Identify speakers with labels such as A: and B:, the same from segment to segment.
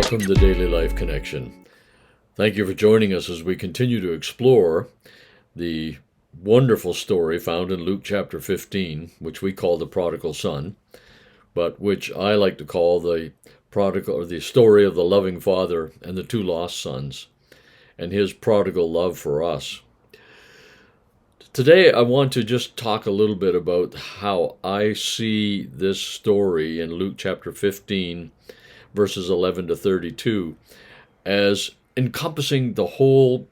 A: Welcome to Daily Life Connection. Thank you for joining us as we continue to explore the wonderful story found in Luke chapter 15, which we call the prodigal son, but which I like to call the prodigal, or the story of the loving father and the two lost sons, and his prodigal love for us. Today, I want to just talk a little bit about how I see this story in Luke chapter 15, verses 11 to 32, as encompassing the whole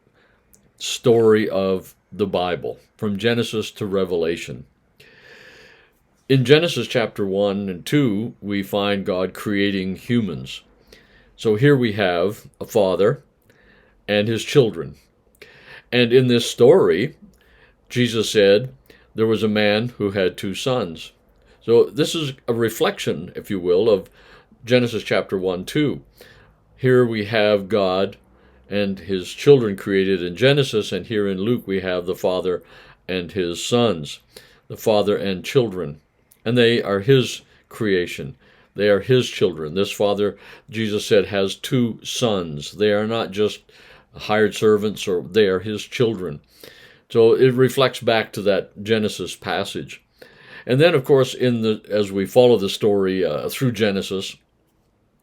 A: story of the Bible, from Genesis to Revelation. In Genesis chapter 1 and 2, we find God creating humans. So here we have a father and his children. And in this story, Jesus said there was a man who had two sons. So this is a reflection, if you will, of Genesis chapter 1, 2. Here we have God and his children created in Genesis, and here in Luke we have the father and his sons, the father and children. And they are his creation. They are his children. This father, Jesus said, has two sons. They are not just hired servants, or they are his children. So it reflects back to that Genesis passage. And then, of course, as we follow the story through Genesis,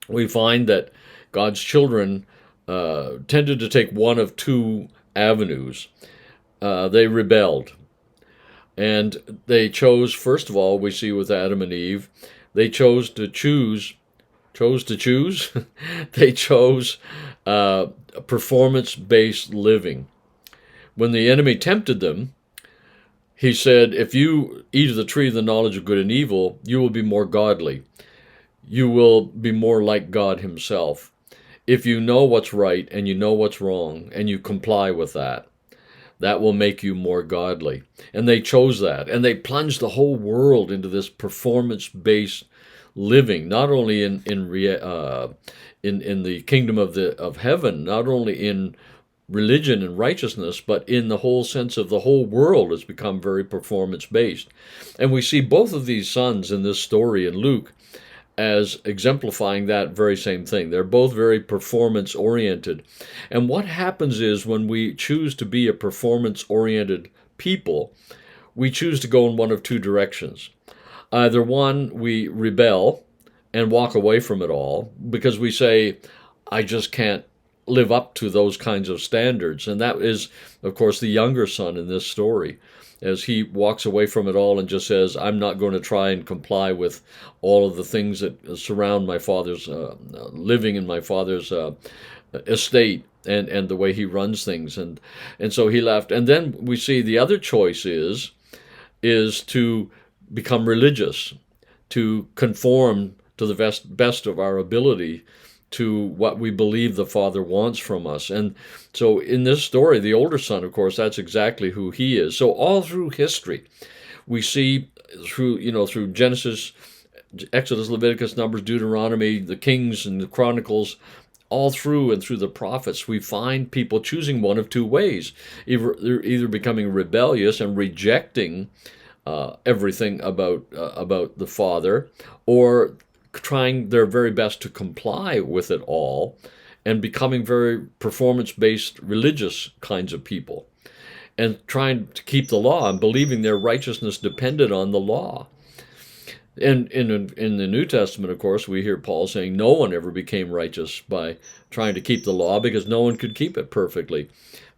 A: we find that God's children tended to take one of two avenues. They rebelled. And they chose, first of all, we see with Adam and Eve, they chose to choose. They chose performance-based living. When the enemy tempted them, he said, if you eat of the tree of the knowledge of good and evil, you will be more godly. You will be more like God himself. If you know what's right and you know what's wrong and you comply with that, that will make you more godly. And they chose that. And they plunged the whole world into this performance-based living, not only in the kingdom of heaven, not only in religion and righteousness, but in the whole sense of the whole world has become very performance-based. And we see both of these sons in this story in Luke as exemplifying that very same thing. They're both very performance-oriented. And what happens is when we choose to be a performance-oriented people, we choose to go in one of two directions. Either one, we rebel and walk away from it all because we say, I just can't live up to those kinds of standards. And that is, of course, the younger son in this story, as he walks away from it all and just says, I'm not going to try and comply with all of the things that surround my father's living in my father's estate and the way he runs things. And so he left. And then we see the other choice is to become religious, to conform to the best of our ability to what we believe the Father wants from us. And so in this story, the older son, of course, that's exactly who he is. So all through history, we see through Genesis, Exodus, Leviticus, Numbers, Deuteronomy, the Kings and the Chronicles, all through and through the prophets, we find people choosing one of two ways. They're either becoming rebellious and rejecting everything about the Father, or trying their very best to comply with it all and becoming very performance-based religious kinds of people and trying to keep the law and believing their righteousness depended on the law. And in the New Testament, of course, we hear Paul saying no one ever became righteous by trying to keep the law because no one could keep it perfectly.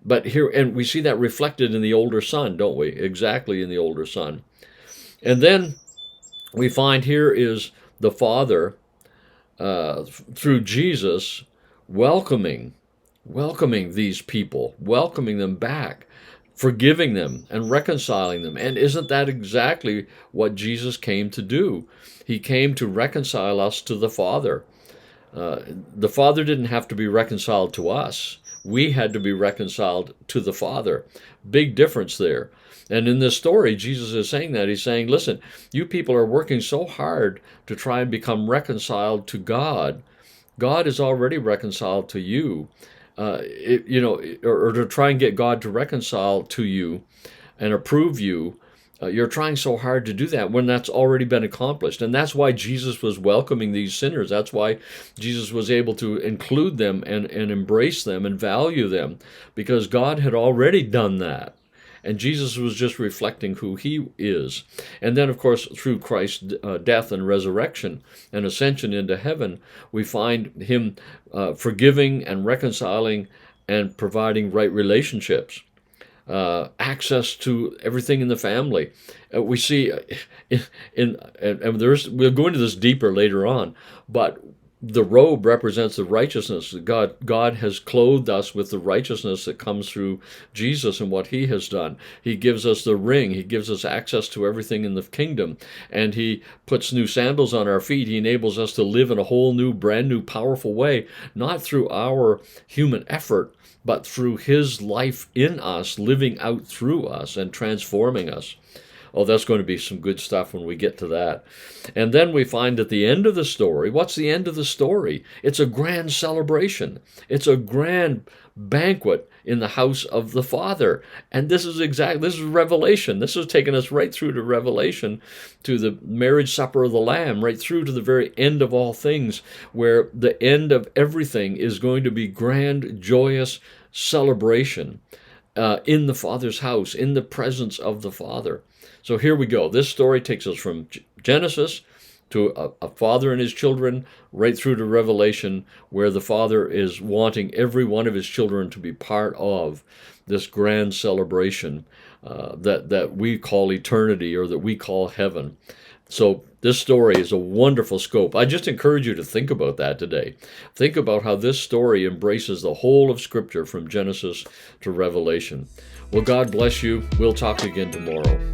A: But here, and we see that reflected in the older son, don't we? Exactly in the older son. And then we find here is the Father, through Jesus, welcoming these people, welcoming them back, forgiving them and reconciling them. And isn't that exactly what Jesus came to do? He came to reconcile us to the Father. The Father didn't have to be reconciled to us. We had to be reconciled to the Father. Big difference there. And in this story, Jesus is saying that. He's saying, listen, you people are working so hard to try and become reconciled to God. God is already reconciled to you. Or to try and get God to reconcile to you and approve you You're trying so hard to do that when that's already been accomplished. And that's why Jesus was welcoming these sinners. That's why Jesus was able to include them and embrace them and value them, because God had already done that. And Jesus was just reflecting who he is. And then, of course, through Christ's death and resurrection and ascension into heaven, we find him forgiving and reconciling and providing right relationships. Access to everything in the family. We see and we'll go into this deeper later on, but the robe represents the righteousness that God has clothed us with, the righteousness that comes through Jesus and what he has done. He gives us the ring. He gives us access to everything in the kingdom, and he puts new sandals on our feet. He enables us to live in a whole new, brand new, powerful way, not through our human effort, but through his life in us, living out through us and transforming us. Oh, that's going to be some good stuff when we get to that. And then we find at the end of the story, what's the end of the story? It's a grand celebration. It's a grand banquet in the house of the Father. And this is Revelation. This is taking us right through to Revelation, to the marriage supper of the Lamb, right through to the very end of all things, where the end of everything is going to be grand, joyous celebration in the Father's house, in the presence of the Father. So here we go. This story takes us from Genesis to a father and his children, right through to Revelation, where the Father is wanting every one of his children to be part of this grand celebration that we call eternity, or that we call heaven. So this story is a wonderful scope. I just encourage you to think about that today. Think about how this story embraces the whole of Scripture from Genesis to Revelation. Well, God bless you. We'll talk again tomorrow.